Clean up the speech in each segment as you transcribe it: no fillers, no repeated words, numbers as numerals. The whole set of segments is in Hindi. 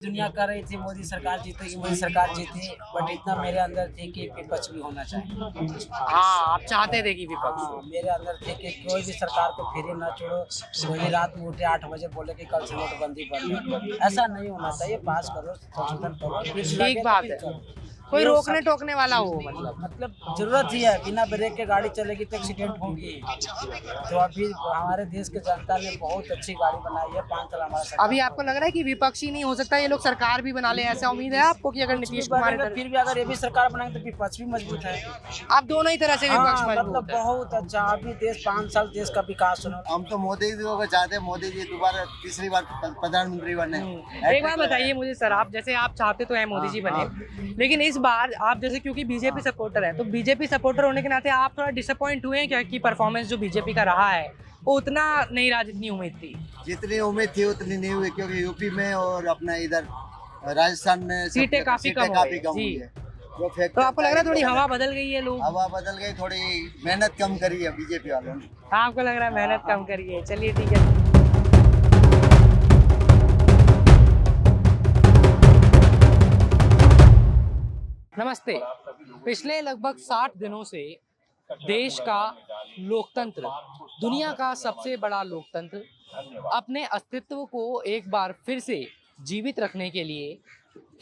दुनिया कर रही थी मोदी सरकार जीतेगी, मोदी सरकार जीती, बट इतना मेरे अंदर थी कि विपक्ष भी होना चाहिए। हाँ, आप चाहते थे कि विपक्ष हाँ, हो। मेरे अंदर थी कि कोई भी सरकार को फ्री ना छोड़ो, कोई रात में उठे 8 बजे बोले कि कल से नोटबंदी बंद है। ऐसा नहीं होना चाहिए, पास करो, संशोधन करो, फिर ठीक लगे तो बात फिर है। चलो। कोई ये रोकने सब टोकने वाला हो मतलब। मतलब जरूरत ही है, बिना ब्रेक के गाड़ी चलेगी तो एक्सीडेंट होगी। तो अभी हमारे देश के जनता ने बहुत अच्छी गाड़ी बनाई है, 5 साल हमारा अभी सरकार आपको लग रहा है कि विपक्षी नहीं हो सकता, ये लोग सरकार भी बना ले, ऐसा उम्मीद है आपको कि अगर कुछ भी नीतीश कुमार बनेंगे, इधर। फिर भी अगर ये भी सरकार बनाएंगे तो विपक्ष भी मजबूत है। आप दोनों ही तरह से विपक्ष हाँ, मतलब मजबूत है। बहुत अच्छा, अभी देश 5 साल देश का विकास होना। हम तो मोदी जी को चाहते हैं, मोदी जी दोबारा तीसरी बार प्रधानमंत्री बने। एक बात बताइए मुझे सर, आप जैसे आप चाहते तो है मोदी जी बने, लेकिन इस बार आप जैसे क्योंकि बीजेपी सपोर्टर है, तो बीजेपी सपोर्टर होने के नाते आप थोड़ा डिसअपॉइंट हुए हैं क्या कि परफॉर्मेंस जो बीजेपी का रहा है वो उतना नहीं रहा जितनी उम्मीद थी? जितनी उम्मीद थी उतनी नहीं हुई, क्योंकि यूपी में और अपना इधर राजस्थान में सीटें काफी कम हो गई, हुई जी। है। जो तो आपको लग रहा है थोड़ी हवा बदल गई है, लोग हवा बदल गई, थोड़ी मेहनत कम करी है बीजेपी वालों ने। आपको लग रहा है मेहनत कम करी है? चलिए ठीक है। नमस्ते। पिछले लगभग 60 दिनों से देश का लोकतंत्र, दुनिया का सबसे बड़ा लोकतंत्र, अपने अस्तित्व को एक बार फिर से जीवित रखने के लिए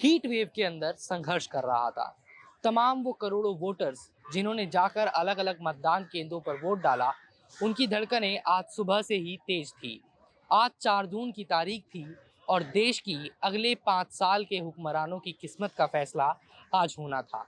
हीट वेव के अंदर संघर्ष कर रहा था। तमाम वो करोड़ों वोटर्स जिन्होंने जाकर अलग अलग मतदान केंद्रों पर वोट डाला, उनकी धड़कनें आज सुबह से ही तेज थी। आज 4 जून की तारीख थी और देश की अगले 5 साल के हुक्मरानों की किस्मत का फैसला आज होना था।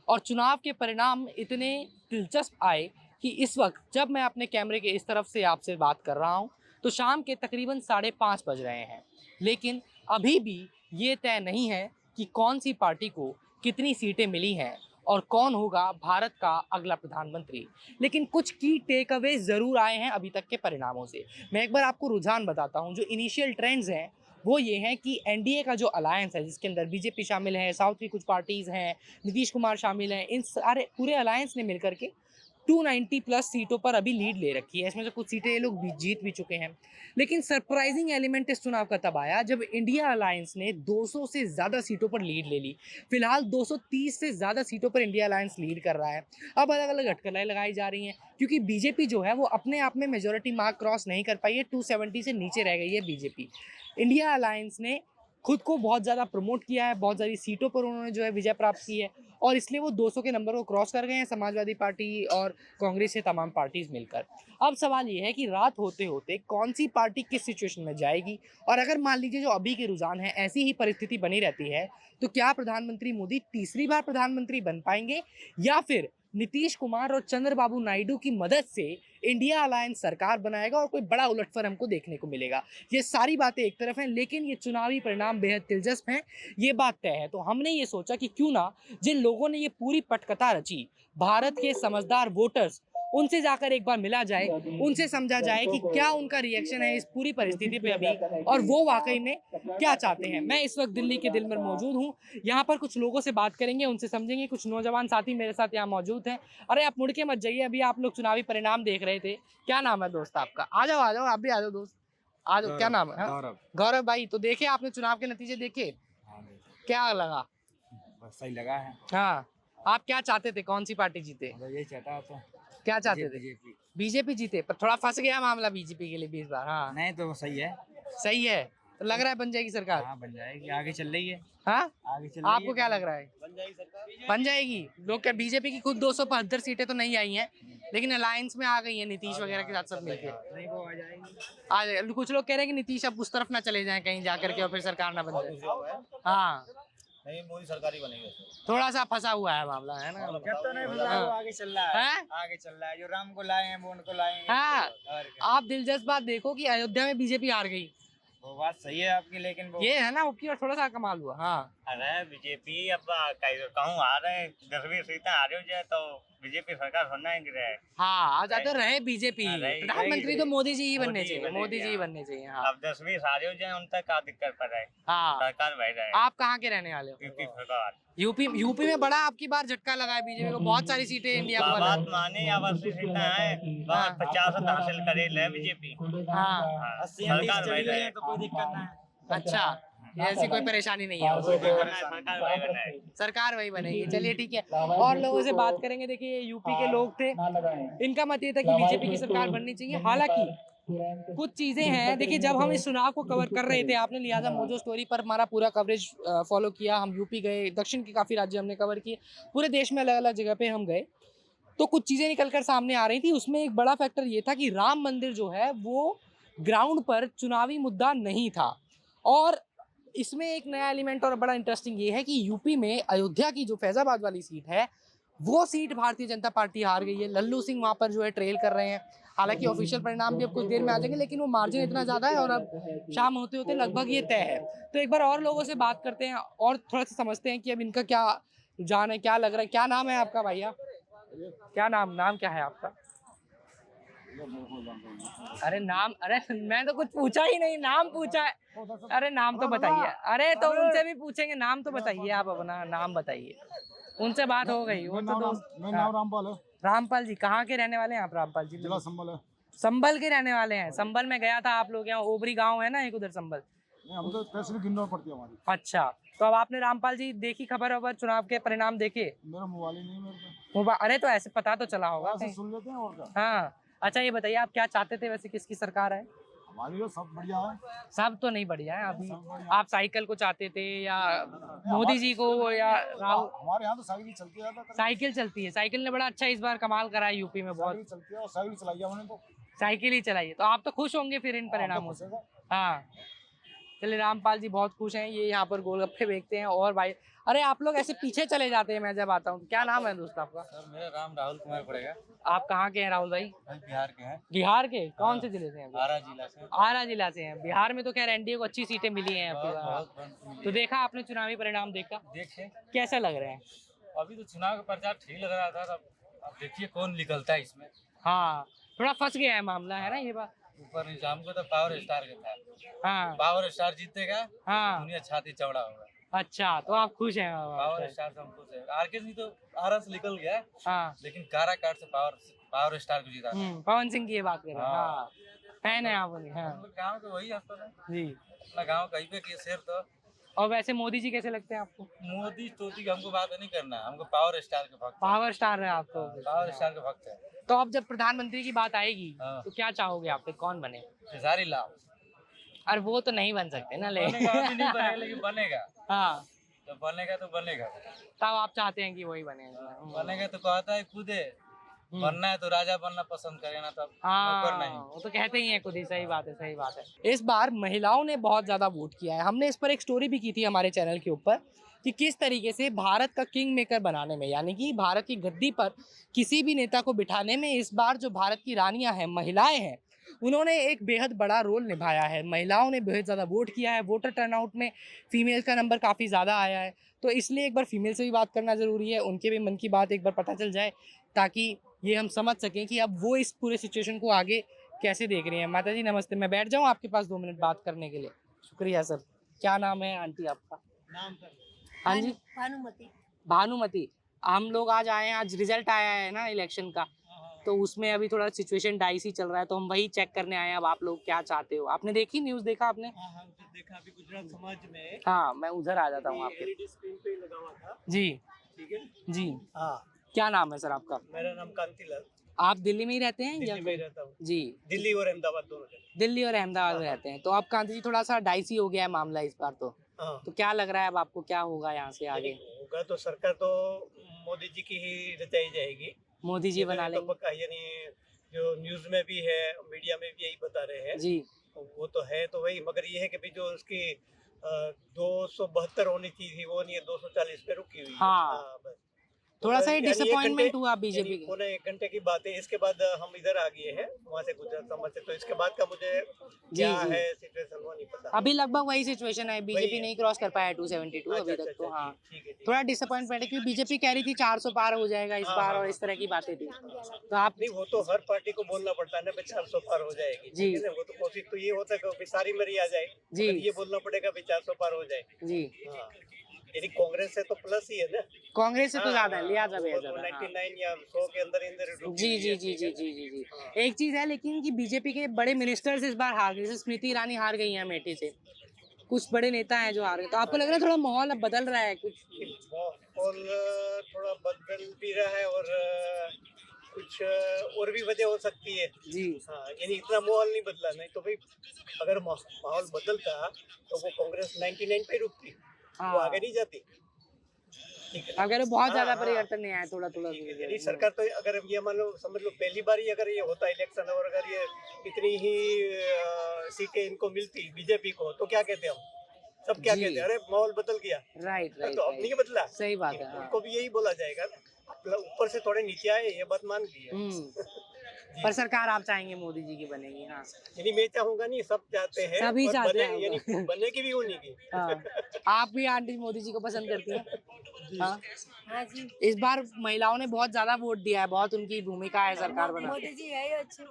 और चुनाव के परिणाम इतने दिलचस्प आए कि इस वक्त जब मैं अपने कैमरे के इस तरफ से आपसे बात कर रहा हूं, तो शाम के तकरीबन 5:30 बज रहे हैं। लेकिन अभी भी ये तय नहीं है कि कौन सी पार्टी को कितनी सीटें मिली हैं और कौन होगा भारत का अगला प्रधानमंत्री। लेकिन कुछ की टेक अवे ज़रूर आए हैं अभी तक के परिणामों से। मैं एक बार आपको रुझान बताता हूं। जो इनिशियल ट्रेंड्स हैं वो ये हैं कि एनडीए का जो अलायंस है, जिसके अंदर बीजेपी शामिल है, साउथ की कुछ पार्टीज़ हैं, नीतीश कुमार शामिल हैं, इन सारे पूरे अलायंस ने मिलकर के 290 प्लस सीटों पर अभी लीड ले रखी है। इसमें से कुछ सीटें ये लोग जीत भी चुके हैं। लेकिन सरप्राइजिंग एलिमेंट इस चुनाव का तब आया जब इंडिया अलायंस ने 200 से ज़्यादा सीटों पर लीड ले ली। फिलहाल 230 से ज़्यादा सीटों पर इंडिया अलायंस लीड कर रहा है। अब अलग अलग अटकलें लगाई जा रही हैं क्योंकि बीजेपी जो है वो अपने आप में मेजोरिटी मार्क क्रॉस नहीं कर पाई है। 270 से नीचे रह गई है बीजेपी। इंडिया अलायंस ने खुद को बहुत ज़्यादा प्रमोट किया है, बहुत सारी सीटों पर उन्होंने जो है विजय प्राप्त की है और इसलिए वो 200 के नंबर को क्रॉस कर गए हैं, समाजवादी पार्टी और कांग्रेस से तमाम पार्टीज मिलकर। अब सवाल ये है कि रात होते होते कौन सी पार्टी किस सिचुएशन में जाएगी, और अगर मान लीजिए जो अभी के रुझान है ऐसी ही परिस्थिति बनी रहती है तो क्या प्रधानमंत्री मोदी तीसरी बार प्रधानमंत्री बन पाएंगे या फिर नीतीश कुमार और चंद्रबाबू नायडू की मदद से इंडिया अलायंस सरकार बनाएगा और कोई बड़ा उलटफेर हमको देखने को मिलेगा। ये सारी बातें एक तरफ हैं, लेकिन ये चुनावी परिणाम बेहद दिलचस्प हैं, ये बात तय है। तो हमने ये सोचा कि क्यों ना जिन लोगों ने ये पूरी पटकथा रची, भारत के समझदार वोटर्स, उनसे जाकर एक बार मिला जाए, उनसे समझा जाए कि क्या उनका रिएक्शन है इस पूरी परिस्थिति पे अभी और वो वाकई में क्या चाहते हैं। मैं इस वक्त दिल्ली के दिल में मौजूद हूँ। यहाँ पर कुछ लोगों से बात करेंगे, उनसे समझेंगे। कुछ नौजवान साथी मेरे साथ यहाँ मौजूद हैं। अरे आप मुड़ के मत जाइए, अभी आप लोग चुनावी परिणाम देख रहे थे। क्या नाम है दोस्त आपका? आ जाओ आप भी आ जाओ दोस्त, आ जाओ। क्या नाम है? गौरव। गौरव भाई, तो देखे आपने चुनाव के नतीजे देखे, हाँ, क्या लगा? बस सही लगा है। हाँ, आप क्या चाहते थे, कौन सी पार्टी जीते? मतलब यही चाहता तो क्या चाहते थे? बीजेपी। बीजेपी जीते, पर थोड़ा फंस गया मामला बीजेपी के लिए भी इस बार। हाँ नहीं तो सही है। सही है, तो लग रहा है बन जाएगी सरकार। हाँ बन जाएगी, आगे चल रही है। हाँ, आगे चल रही आपको है। क्या लग रहा है? बन जाएगी सरकार। बन जाएगी। लोग क्या, बीजेपी की खुद 272 सीटें तो नहीं आई हैं, लेकिन अलायंस में आ गई हैं नीतीश वगैरह के साथ सब मिलके। नहीं वो आ जाएगी। आ जाए। कुछ लोग कह रहे हैं कि नीतीश अब उस तरफ ना चले जाएं कहीं जाकर के और फिर सरकार ना बन जाए। हाँ, नहीं मोदी सरकार ही बनेगी। थोड़ा सा फंसा हुआ है मामला, है ना? जब तो नहीं फंसा, हाँ। वो आगे चल रहा है। हैं? आगे चल रहा है, जो राम को लाए हैं वो उनको लाएंगे। हाँ, और क्या? आप दिलचस्प बात देखो कि अयोध्या में बीजेपी हार गई। वो बात सही है आपकी, लेकिन वो ये है ना, उसकी और थोड़ा सा कमाल हुआ। हाँ, अरे बीजेपी अब कहूँ आ रहे हैं, 10वीं सीटें आ रही हो जाए तो बीजेपी सरकार होना ही रहे। हाँ, आज तो रहे बीजेपी। रहे- प्रधानमंत्री तो मोदी जी ही बनने मोदी चाहिए, बनेगी, मोदी जी ही हाँ। बनने चाहिए। हाँ, अब 10वीं सारे हो जाए, उन तक क्या दिक्कत पड़ रहा है। हाँ। सरकार बह रहा है। आप कहाँ के रहने वाले हो? यूपी सरकार। यूपी में बड़ा आपकी बार झटका लगा है बीजेपी को, बहुत सारी सीटें इंडिया को बात अलग। माने अब 80 सीटें हैं, हाँ। 50 हासिल करे ले बीजेपी। हाँ, सरकार बह रहा है। तो कोई दिक्कत नहीं। अच्छा, ऐसी कोई परेशानी नहीं है उसमें। सरकार भाई बनाए। सरकार वही बनेगी, चलिए ठीक है। और लोगों से बात करेंगे। देखिए ये यूपी के लोग थे, इनका मत ये था कि बीजेपी की सरकार बननी चाहिए। हालांकि कुछ चीजें हैं, देखिए जब हम इस चुनाव को कवर कर रहे थे, आपने लिहाजा मोजो स्टोरी पर हमारा पूरा कवरेज फॉलो किया। हम यूपी गए, दक्षिण के काफी राज्य हमने कवर किए, पूरे देश में अलग अलग जगह पे हम गए, तो कुछ चीजें निकल कर सामने आ रही थी। उसमें एक बड़ा फैक्टर ये था कि राम मंदिर जो है वो ग्राउंड पर चुनावी मुद्दा नहीं था। और इसमें एक नया एलिमेंट और बड़ा इंटरेस्टिंग ये है कि यूपी में अयोध्या की जो फैजाबाद वाली सीट है, वो सीट भारतीय जनता पार्टी हार गई है। लल्लू सिंह वहां पर जो है ट्रेल कर रहे हैं। हालांकि ऑफिशियल परिणाम भी अब कुछ देर में आ जाएंगे, लेकिन वो मार्जिन इतना ज्यादा है और अब शाम होते होते लगभग ये तय है। तो एक बार और लोगों से बात करते हैं और थोड़ा सा समझते हैं कि अब इनका क्या रुझान है, क्या लग रहा है। क्या नाम है आपका भैया? क्या नाम क्या है आपका? अरे नाम, अरे मैं तो कुछ पूछा ही नहीं, नाम पूछा है। अरे नाम तो बताइए। अरे तो उनसे भी पूछेंगे, नाम तो बताइए, आप अपना नाम बताइए। उनसे बात हो गई, वो तो दोस्त। मेरा नाम रामपाल है। रामपाल जी, कहाँ के रहने वाले हैं आप रामपाल जी? जिला संबल है। संबल के रहने वाले हैं। संबल में गया था आप लोग, यहाँ ओबरी गांव है ना एक उधर संबल। हम तो तहसील किन्नौर पड़ती है हमारी। अच्छा, तो अब आपने रामपाल जी देखी खबर वबर, चुनाव के परिणाम देखे? मेरा मोबाइल ही नहीं मेरे पे। अरे तो ऐसे पता तो चला होगा ऐसे कहीं। सुन लेते हैं और क्या। हाँ, अच्छा ये बताइए आप क्या चाहते थे वैसे, किसकी सरकार है? हमारी तो सब बढ़िया है। सब तो नहीं बढ़िया है अभी। सब बढ़िया। आप साइकिल को चाहते थे या मोदी जी को या राहुल? हमारे यहाँ तो साइकिल ही चलती है ज्यादातर। साइकिल चलती है, साइकिल ने बड़ा अच्छा इस बार कमाल करा है यूपी में, बहुत साइकिल चलती है और साइकिल चलाई है हमने तो। साइकिल ही चलाई है। तो आप तो खुश होंगे फिर इन परिणामों से। हाँ, चलिए रामपाल जी बहुत खुश हैं। ये यहाँ पर गोलगप्पे बेचते हैं। और भाई, अरे आप लोग ऐसे पीछे चले जाते हैं मैं जब आता हूँ। क्या नाम है दोस्त आपका? सर मेरा नाम राहुल कुमार पड़ेगा। आप कहाँ के हैं राहुल भाई? भाई बिहार के हैं। बिहार के कौन से जिले से हैं? आरा जिला से। आरा जिला से हैं। बिहार में तो खैर एनडीए को अच्छी सीटें मिली हैं आपकी बार। तो देखा आपने चुनावी परिणाम देखा, देखे कैसा लग रहे हैं? अभी तो चुनाव का प्रचार ठीक लग रहा था। अब देखिए कौन निकलता है इसमें। हाँ, थोड़ा फंस गया है मामला, है ना ये बात। ऊपर नीचे हमको तो पावर स्टार का था। हाँ पावर स्टार जीतेगा, हाँ, दुनिया छाती चौड़ा होगा। अच्छा तो आप खुश हैं? पावर स्टार से हम खुश है। आरके सिंह तो आरा से निकल गया, हाँ, लेकिन काराकाट से पावर स्टार को जीता। पवन सिंह की ये बात कर रहे हैं। हाँ। हाँ, फैन है आप उनके। हाँ गाँव का वही अस्पताल है जी। अपना गाँव कहीं पे किए शेर। तो और वैसे मोदी जी कैसे लगते हैं आपको? मोदी टोदी का हमको बात नहीं करना, हमको पावर स्टार के भक्त। पावर स्टार है आपको? पावर स्टार के भक्त है। तो अब जब प्रधानमंत्री की बात आएगी हाँ। तो क्या चाहोगे आप पे, कौन बने? खेसारी लाल। और वो तो नहीं बन सकते ना, बनेगा अभी नहीं बनेगा, लेकिन बनेगा। हाँ, तो बनेगा तो बनेगा। तब आप चाहते हैं कि वही बने? बनेगा तो कहता है खुद है, बनना है तो राजा बनना पसंद करे ना, तब नौकर हाँ, नहीं। वो तो कहते ही हैं खुद ही। सही बात है, सही बात है। इस बार महिलाओं ने बहुत ज्यादा वोट किया है। हमने इस पर एक स्टोरी भी की थी हमारे चैनल के ऊपर कि किस तरीके से भारत का किंग मेकर बनाने में, यानी कि भारत की गद्दी पर किसी भी नेता को बिठाने में इस बार जो भारत की रानियां हैं, महिलाएं हैं, उन्होंने एक बेहद बड़ा रोल निभाया है। महिलाओं ने बेहद ज़्यादा वोट किया है। वोटर टर्नआउट में फीमेल का नंबर काफ़ी ज़्यादा आया है। तो इसलिए एक बार फीमेल से भी बात करना ज़रूरी है, उनके भी मन की बात एक बार पता चल जाए, ताकि ये हम समझ सकें कि अब वो इस पूरे सिचुएशन को आगे कैसे देख रही हैं। माता जी नमस्ते, मैं बैठ जाऊँ आपके पास 2 मिनट बात करने के लिए? शुक्रिया सर। क्या नाम है आंटी आपका? नाम सर हाँ जी, भानुमति। भानुमति। हम लोग आज आए हैं, आज रिजल्ट आया है ना इलेक्शन का, तो उसमें अभी थोड़ा सिचुएशन डाइसी चल रहा है, तो हम वही चेक करने आए हैं। अब आप लोग क्या चाहते हो? आपने देखी न्यूज़, देखा आपने? हाँ देखा अभी गुजरात समाज में हाँ, मैं उधर आ जाता हूँ आपके। एलईडी स्क्रीन पे लगा हुआ था। जी ठीक है जी। हाँ, क्या नाम है सर आपका? मेरा नाम कांतिलाल, आप दिल्ली में ही रहते हैं दिल्ली में रहता हूँ। जी, दिल्ली और अहमदाबाद दोनों जगह। दिल्ली और अहमदाबाद में रहते हैं। तो अब कांति जी थोड़ा सा डाइसी हो गया है मामला इस बार, हाँ, तो क्या लग रहा है अब आपको, क्या होगा यहाँ से आगे? होगा तो सरकार तो मोदी जी की ही रचाई जाएगी। मोदी जी बना तो लेंगे? पक्का, यानी जो न्यूज में भी है, मीडिया में भी यही बता रहे हैं। जी, वो तो है तो वही, मगर ये है कि भी जो उसकी 272 होनी थी वो नहीं है, 240 पे रुकी हुई है। हाँ। बस थोड़ा सा यानी एक डिसअपॉइंटमेंट घंटे- हुआ बीजेपी यानी के। पौने 1 घंटे की बात है। इसके बाद हम इधर आ गए हैं वहाँ से, गुजरात समाज से, तो इसके बाद का मुझे क्या जी। है सिचुएशन वो नहीं पता। अभी लगभग वही सिचुएशन है, बीजेपी है। नहीं क्रॉस कर पाया 272 अच्छा, अभी अच्छा, तक तो। अच्छा, हाँ, ठीक है, ठीक है। थोड़ा डिसअपॉइंटमेंट है, क्योंकि बीजेपी कह रही थी 400 पार हो जाएगा इस हाँ, बार, हाँ, और इस तरह की बातें थी। तो आप नहीं, वो तो हर पार्टी को बोलना पड़ता है ना, 400 पार हो जाएगी। जी। ठीक है ना? वो तो कोशिश तो ये होता है कि सारी मेरी आ जाए, जी। मगर ये बोलना पड़ेगा 400 पार हो जाए। जी, हाँ, यदि कांग्रेस से तो प्लस ही है ना। कांग्रेस से तो ज्यादा है, लिहाजा भी है वो ज्यादा। हाँ। 99 या 100 के अंदर रुकी जी हुई जी है, जी ठीक है जी ना? जी जी हाँ। जी। एक चीज है लेकिन कि बीजेपी के बड़े मिनिस्टर्स इस बार हार गए, जैसे स्मृति ईरानी हार गई हैं अमेठी से। कुछ बड़े नेता हैं जो आ रहे हैं, तो आपको लग रहा है थोड़ा माहौल अब बदल रहा है कुछ? माहौल थोड़ा बदल भी रहा है और कुछ और भी वजह हो सकती है। जी। हाँ, यानी इतना माहौल नहीं बदला, नहीं तो भाई अगर माहौल बदलता तो वो कांग्रेस 99 पे रुकती, हाँ। वो आगे नहीं जाती। ठीक है, अगर बहुत ज्यादा हाँ, परिवर्तन नहीं आया, थोड़ा थोड़ा यदि सरकार तो अगर ये मान लो समझ लो पहली बार ही अगर ये होता इलेक्शन और अगर ये इतनी ही सीटें इनको मिलती बीजेपी को, तो क्या कहते हम सब, क्या जी। कहते हैं, अरे माहौल बदल गया। राइट राइट तो अब नहीं बदला, सही बात है, हाँ। उनको भी यही बोला जाएगा ना, मतलब ऊपर से थोड़े नीचे आए, ये बात मान ली है। पर सरकार आप चाहेंगे मोदी जी की बनेगी? हाँ, यानी मैं चाहूंगा नहीं, सब चाहते हैं, सभी पर चाहते बने, हैं यानी बनेगी भी उन्हीं की। हाँ। आप भी आंटी मोदी जी को पसंद करती हैं? हाँ। हाँ जी, इस बार महिलाओं ने बहुत ज्यादा वोट दिया है, बहुत उनकी भूमिका है सरकार बनाने मोदी जी है अच्छे। में।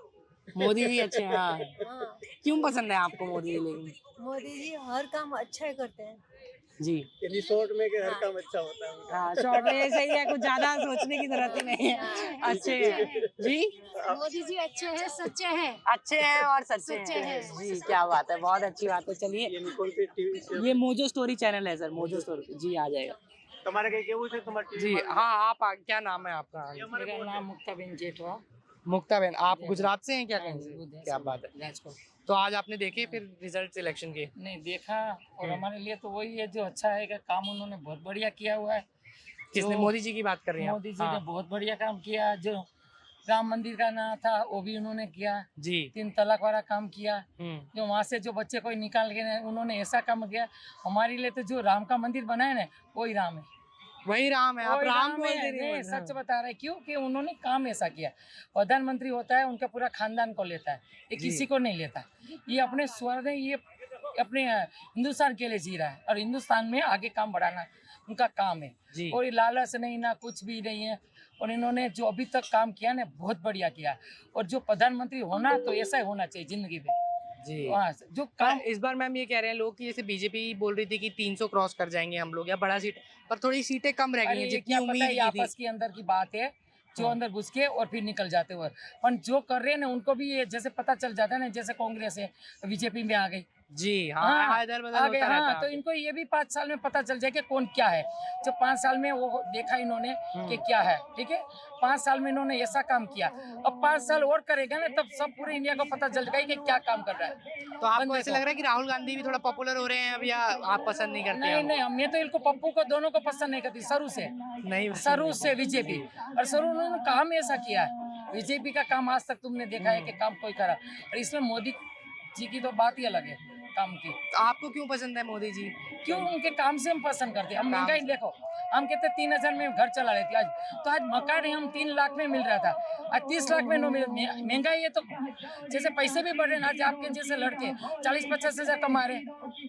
मोदी जी अच्छे हैं, हाँ। हाँ, क्यों पसंद है आपको मोदी जी? लेकिन मोदी जी हर काम अच्छा करते हैं। जी, यानी शॉर्ट में कि हर काम अच्छा होता है उनका। हाँ, शॉर्ट में ये सही है, कुछ ज्यादा सोचने की जरूरत ही नहीं है। अच्छे हैं जी, मोदी जी अच्छे हैं, सच्चे हैं। अच्छे हैं और सच्चे सच्चे हैं हैं। जी। क्या बात है, बहुत अच्छी बात है। चलिए, यानी कौन सी टीवी से ये मोजो स्टोरी चैनल है सर, मोजो स्टोरी जी, आ जाएगा तुम्हारे कहीं केवल से तुम्हारे जी। हाँ, आप क्या नाम है आपका? मेरा नाम मुक्ताबेन जेठवा, मुक्ता बहन, आप गुजरात से हैं क्या? कहीं से? उधर क्या से, बात है। राजकोट। तो आज आपने देखे फिर रिजल्ट इलेक्शन के? नहीं देखा, और हमारे लिए तो वही है जो अच्छा है कि काम उन्होंने बहुत बढ़िया किया हुआ है। किसने? जो मोदी जी की बात कर रही हैं आप? मोदी जी ने हाँ, बहुत बढ़िया काम किया। जो राम मंदिर का ना था वो भी उन्होंने किया, जी। 3 तलाक वाला काम किया। हम्म, जो वहाँ से जो बच्चे को निकाल के उन्होंने ऐसा काम किया। हमारे लिए तो जो राम का मंदिर बनाया ना, वही राम है। वही राम है। आप वही राम राम बोल है। दे रही नहीं, हैं। सच बता रहे, क्यों कि उन्होंने काम ऐसा किया। प्रधानमंत्री होता है उनका पूरा खानदान को लेता है, ये जी। किसी को नहीं लेता। ये अपने स्वर्ग, ये अपने हिंदुस्तान के लिए जी रहा है, और हिंदुस्तान में आगे काम बढ़ाना उनका काम है। जी। और ये लालच नहीं, ना कुछ भी नहीं है। और इन्होंने जो अभी तक काम किया ना, बहुत बढ़िया किया। और जो प्रधानमंत्री होना तो ऐसा ही होना चाहिए जिंदगी में। जी। वहाँ से जो काम काम इस बार मैम ये कह रहे हैं लोग कि जैसे बीजेपी बोल रही थी कि 300 क्रॉस कर जाएंगे हम लोग, या बड़ा सीट, पर थोड़ी सीटें कम रह गई अरे हैं ये जितनी क्या पता उम्मीद है, ये की थी। आपस के अंदर की बात है, जो हाँ। अंदर घुस के और फिर निकल जाते हुए। पर जो कर रहे हैं ना, उनको भी ये जैसे पता चल जाता है ना, जैसे कांग्रेस है बीजेपी में आ गई। जी हाँ, इधर बदल आ गए, होता रहता हाँ, है। तो इनको ये भी 5 साल में पता चल जाए कि कौन क्या है। जो 5 साल में वो देखा इन्होंने कि क्या है, ठीक है। 5 साल में इन्होंने ऐसा काम किया, अब 5 साल और करेगा ना, तब सब पूरे इंडिया को पता चल जाएगा कि क्या काम कर रहा है। तो आपको बंदे ऐसे को। लग रहा है कि राहुल गांधी भी थोड़ा पॉपुलर हो रहे हैं अब, या आप पसंद नहीं करते? नहीं हैं? नहीं, मैं तो इनको पप्पू को दोनों को पसंद नहीं करती शुरू से। नहीं, शुरू से बीजेपी, और शुरू उन्होंने काम ऐसा किया है। बीजेपी का काम आज तक तुमने देखा है कि काम कोई करा, और इसमें मोदी जी की तो बात ही अलग है काम की। तो आपको क्यों पसंद है मोदी जी? क्यों? उनके काम से हम पसंद करते हैं। हम काम महंगाई से। देखो, हम कहते 3000 में घर चला लेते आज, तो आज मकान ही हम 3 लाख में मिल रहा था, आज 30 लाख में महंगाई है। तो जैसे पैसे भी बढ़ रहे हैं, आज आपके जैसे लड़के 40-50 हजार कमा रहे हैं,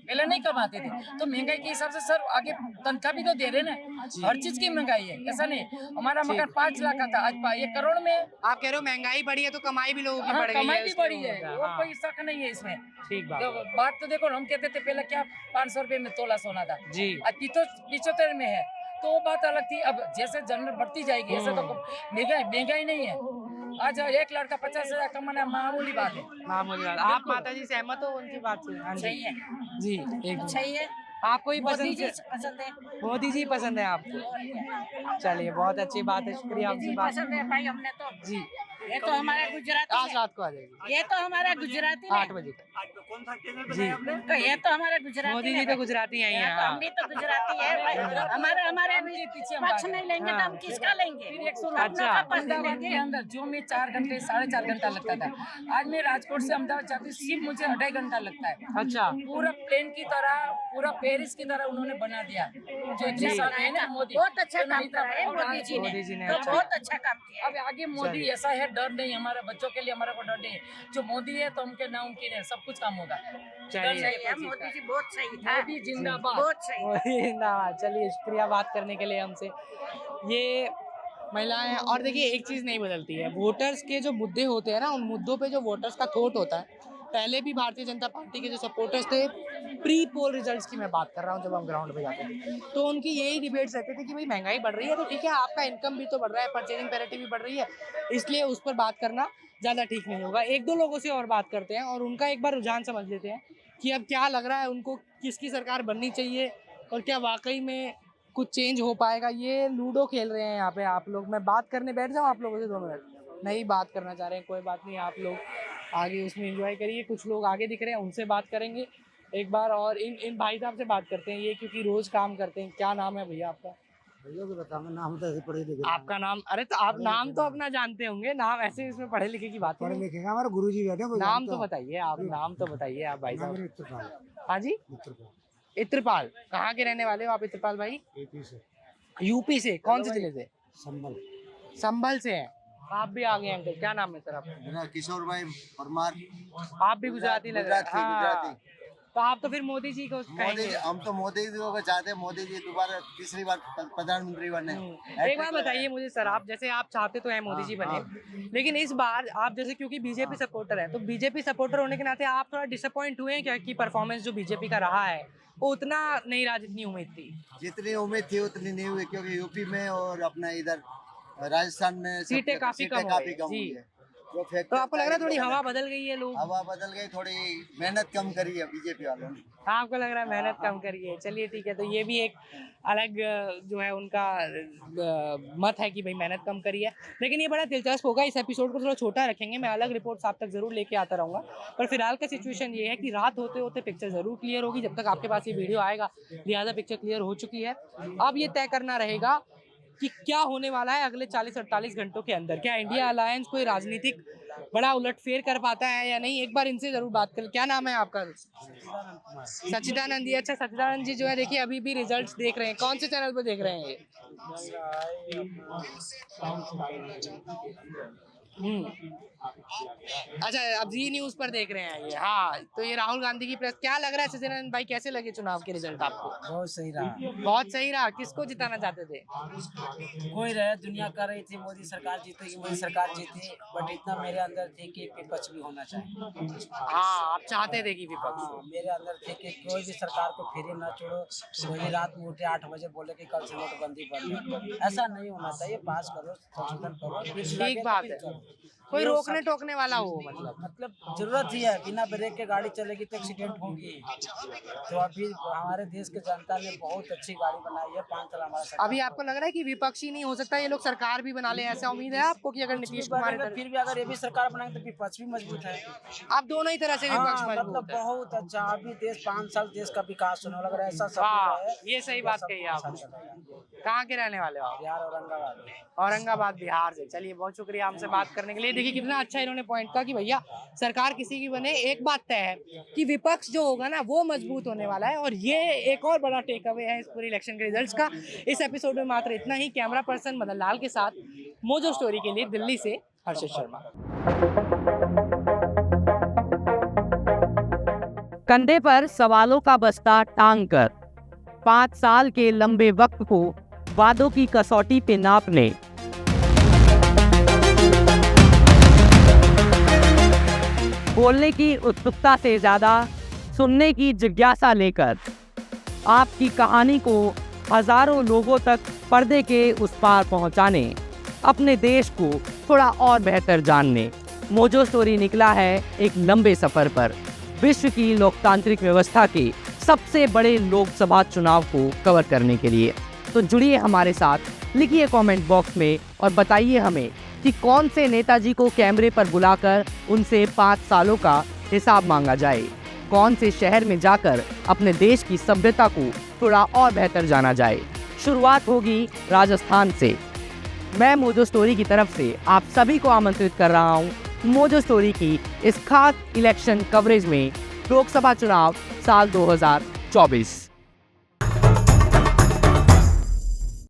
पहले नहीं कमाते थे। तो महंगाई के हिसाब से सर आगे तनख्वाह भी तो दे रहे ना, हर चीज की महंगाई है। ऐसा नहीं हमारा मकान 5 लाख का था, आज 1 करोड़ में। आप कह रहे हो महंगाई बढ़ी है तो कमाई भी लोगों की हाँ, बढ़ गई कमाई है, भी उसके बढ़ी है, होता वो हाँ, कोई शक नहीं है इसमें। ठीक बात देखो, है। बात तो देखो, हम कहते थे पहले क्या 500 रुपए में तोला सोना था, जी। आज 75 में है, तो वो बात अलग थी। अब जैसे जनरल बढ़ती जाएगी, ऐसे तो महंगाई नहीं है। आज एक लड़का 50,000 कमाना मामूली बात है। मामूली बात। आप माता जी सहमत हो उनकी बात से? हाँ जी। सही है, जी, एक सही है। आपको ही मोदी पसंद जी है? पसंद है। मोदी जी पसंद है आपको? चलिए, बहुत अच्छी बात है, शुक्रिया मोदी आपसे जी बात। पसंद है भाई, हमने तो। जी, ये तो हमारा गुजराती आज है। रात को आ जाएगी ये तो हमारा गुजराती है। 8 बजे तक। आज तो कौन सा चैनल जी। बनाया आपने? तो ये तो हमारा गुजराती मोदी है जी तो भाई। गुजराती हैं ही हाँ, हैं, तो हाँ। हम भी तो गुजराती है भाई। हमारे भी पीछे हम पक्ष भागे। नहीं लेंगे तो हम किसका लेंगे? फिर 100 अपना का पक्ष अहमदाबाद लेंगे। के अंदर जो मैं 4 घंटे 4.5 घंटा लगता था, आज मैं राजकोट से अहमदाबाद जाती हूँ, सिर्फ मुझे 2.5 घंटा लगता है। अच्छा, पूरा प्लेन की तरह, पूरा पेरिस की तरह उन्होंने बना दिया। जो इतने साल में है ना मोदी, बहुत अच्छा तो काम नहीं था। करा है और मोदी जी मोदी जी ने ने, तो अच्छा बहुत अच्छा काम किया है। अब आगे मोदी ऐसा है, डर नहीं, हमारे बच्चों के लिए हमारे को डर नहीं है। जो मोदी है तो उनके नामुमकिन है, सब कुछ काम होगा। चलिए। डर नहीं है सही है, कोई चीज मोदी का। जी बहुत सही था। मोदी जिंदाबाद। बहुत सही। मोदी जिंदाबाद। चलिए, शुक्रिया बात करने के लिए हमसे। ये महिलाएं, और देखिए एक चीज़ नहीं बदलती है, वोटर्स के जो मुद्दे होते हैं ना, उन मुद्दों पे जो वोटर्स का थॉट होता है, पहले भी भारतीय जनता पार्टी के जो सपोर्टर्स थे, प्री पोल रिजल्ट्स की मैं बात कर रहा हूँ, जब हम ग्राउंड पे जाते थे तो उनकी यही डिबेट्स रहते थे कि भाई महंगाई बढ़ रही है तो ठीक है, आपका इनकम भी तो बढ़ रहा है, परचेजिंग पैरिटी भी बढ़ रही है, इसलिए उस पर बात करना ज़्यादा ठीक नहीं होगा। 1-2 लोगों से और बात करते हैं और उनका एक बार रुझान समझ लेते हैं कि अब क्या लग रहा है उनको, किसकी सरकार बननी चाहिए और क्या वाकई में कुछ चेंज हो पाएगा। ये लूडो खेल रहे हैं यहाँ पे आप लोग। मैं बात करने बैठ जाऊँ आप लोगों से 2 मिनट? नहीं बात करना चाह रहे हैं, कोई बात नहीं, आप लोग आगे उसमें एंजॉय करिए। कुछ लोग आगे दिख रहे हैं, उनसे बात करेंगे एक बार। और इन भाई साहब से बात करते हैं, ये क्योंकि रोज काम करते हैं। क्या नाम है भैया आपका? भैया को बताऊंगा नाम तो ऐसे पढ़े लिखे आपका नाम? अरे तो आप नाम तो अपना जानते होंगे, नाम ऐसे इसमें पढ़े लिखे की बात पढ़े है। लिखे का हमारे गुरुजी बैठे हैं, कोई नाम जानता तो बताइए आप, नाम तो बताइए आप भाई है। नाम साहब। मेरा इत्तफाल। हाँ जी, इत्तफाल। इत्रपाल। कहाँ के रहने वाले हो आप इत्रपाल भाई? AP से यूपी से? कौन से जिले से? संभल। संभल से हैं आप भी? आ गए अंकल, क्या नाम है सर आपका? मेरा किशोर भाई परमार। आप भी गुजराती लग रहे हैं। गुजराती, हाँ। गुजराती। तो आप तो फिर मोदी जी को मोदी कहेंगे। जी, हम तो मोदी जी को चाहते हैं, मोदी जी दोबारा तीसरी बार प्रधानमंत्री बने। एक बात बताइए मुझे सर, आप जैसे आप चाहते तो हैं मोदी जी बने, लेकिन इस बार आप जैसे क्योंकि बीजेपी सपोर्टर हैं, तो बीजेपी सपोर्टर होने के नाते आप थोड़ा डिसअपॉइंट हुए हैं क्या कि परफॉर्मेंस जो बीजेपी का रहा है वो उतना नहीं रहा जितनी उम्मीद थी? जितनी उम्मीद थी उतनी नहीं हुई, क्योंकि यूपी में और अपना इधर राजस्थान में सीटें काफी कम हो गई। हुई जी। है। जो तो आपको लग रहा है थोड़ी हवा बदल गई है? लोग हवा बदल गई, थोड़ी मेहनत कम करी है बीजेपी वालों ने। आपको लग रहा है मेहनत कम करिए। चलिए ठीक है, तो ये भी एक अलग जो है उनका मत है कि भाई मेहनत कम करी है। लेकिन ये बड़ा दिलचस्प होगा, इस एपिसोड को थोड़ा छोटा रखेंगे, मैं अलग रिपोर्ट्स आप तक जरूर लेके आता रहूँगा। पर फिलहाल का सिचुएशन ये है कि रात होते होते पिक्चर जरूर क्लियर होगी। जब तक आपके पास ये वीडियो आएगा लिहाजा पिक्चर क्लियर हो चुकी है। अब ये तय करना रहेगा कि क्या होने वाला है अगले 40-48 घंटों के अंदर। क्या इंडिया अलायंस कोई राजनीतिक बड़ा उलटफेर कर पाता है या नहीं? एक बार इनसे जरूर बात कर। क्या नाम है आपका? सच्चिदानंद जी। अच्छा सच्चिदानंद जी जो है देखिए अभी भी रिजल्ट्स देख रहे हैं, कौन से चैनल पर देख रहे हैं ये? अच्छा अब जी न्यूज पर देख रहे हैं ये। हाँ तो ये राहुल गांधी की प्रेस। क्या लग रहा है सचिदानंद भाई, कैसे लगे चुनाव के रिजल्ट आपको? बहुत सही रहा। बहुत सही रहा। किसको जिताना चाहते थे? कोई रहे, दुनिया कर रही थी मोदी सरकार जीतेगी, मोदी सरकार जीती, बट इतना मेरे अंदर थी कि विपक्ष भी होना चाहिए। हाँ आप चाहते थे कि विपक्ष? हाँ, मेरे अंदर थे कि कोई भी सरकार को फिर ना छोड़ो। कोई भी रात में उठे 8 बजे बोले कि कल से नोटबंदी बंद, ऐसा नहीं होना चाहिए। पास करो, संशोधन करो, ठीक बात है। कोई रोकने टोकने वाला हो मतलब जरूरत ही है। बिना ब्रेक के गाड़ी चलेगी तो एक्सीडेंट होगी। तो अभी हमारे देश के जनता ने बहुत अच्छी गाड़ी बनाई है, 5 साल हमारा सरकार। अभी आपको लग रहा है कि विपक्षी नहीं हो सकता, ये लोग सरकार भी बना ले, ऐसा उम्मीद है आपको कि अगर नीतीश कुमार इधर? फिर भी अगर ये भी सरकार बनाएंगे तो विपक्ष भी मजबूत है। आप दोनों ही तरह से विपक्ष हाँ, मजबूत मतलब है। बहुत अच्छा। अभी देश 5 साल देश का विकास होने लग रहा है, ऐसा सब हाँ है। ये सही बात कही आपने। कहाँ के रहने वाले हो आप? बिहार, औरंगाबाद। औरंगाबाद बिहार से। चलिए बहुत शुक्रिया हमसे बात करने के लिए। देखिए कितना अच्छा इन्होंने पॉइंट कहा कि भैया सरकार किसी की बने, एक बात तय है कि विपक्ष जो होगा ना वो मजबूत होने वाला है। और ये एक और बड़ा टेक अवे है इस पूरे इलेक्शन के रिजल्ट्स का। इस एपिसोड में मात्र इतना ही। कैमरा पर्सन मदन लाल के साथ मोजो स्टोरी के लिए दिल्ली से हर्षित शर्मा। कंधे पर सवालों का बस्ता टांग कर 5 साल के लंबे वक्त को वादों की कसौटी पे नापने, बोलने की उत्सुकता से ज्यादा सुनने की जिज्ञासा लेकर आपकी कहानी को हजारों लोगों तक पर्दे के उस पार पहुंचाने, अपने देश को थोड़ा और बेहतर जानने, मोजो स्टोरी निकला है एक लंबे सफर पर। विश्व की लोकतांत्रिक व्यवस्था के सबसे बड़े लोकसभा चुनाव को कवर करने के लिए। तो जुड़िए हमारे साथ, लिखिए कमेंट बॉक्स में और बताइए हमें कि कौन से नेताजी को कैमरे पर बुलाकर उनसे 5 सालों का हिसाब मांगा जाए, कौन से शहर में जाकर अपने देश की सभ्यता को थोड़ा और बेहतर जाना जाए। शुरुआत होगी राजस्थान से। मैं मोजो स्टोरी की तरफ से आप सभी को आमंत्रित कर रहा हूँ मोजो स्टोरी की इस खास इलेक्शन कवरेज में, लोकसभा चुनाव साल 2024।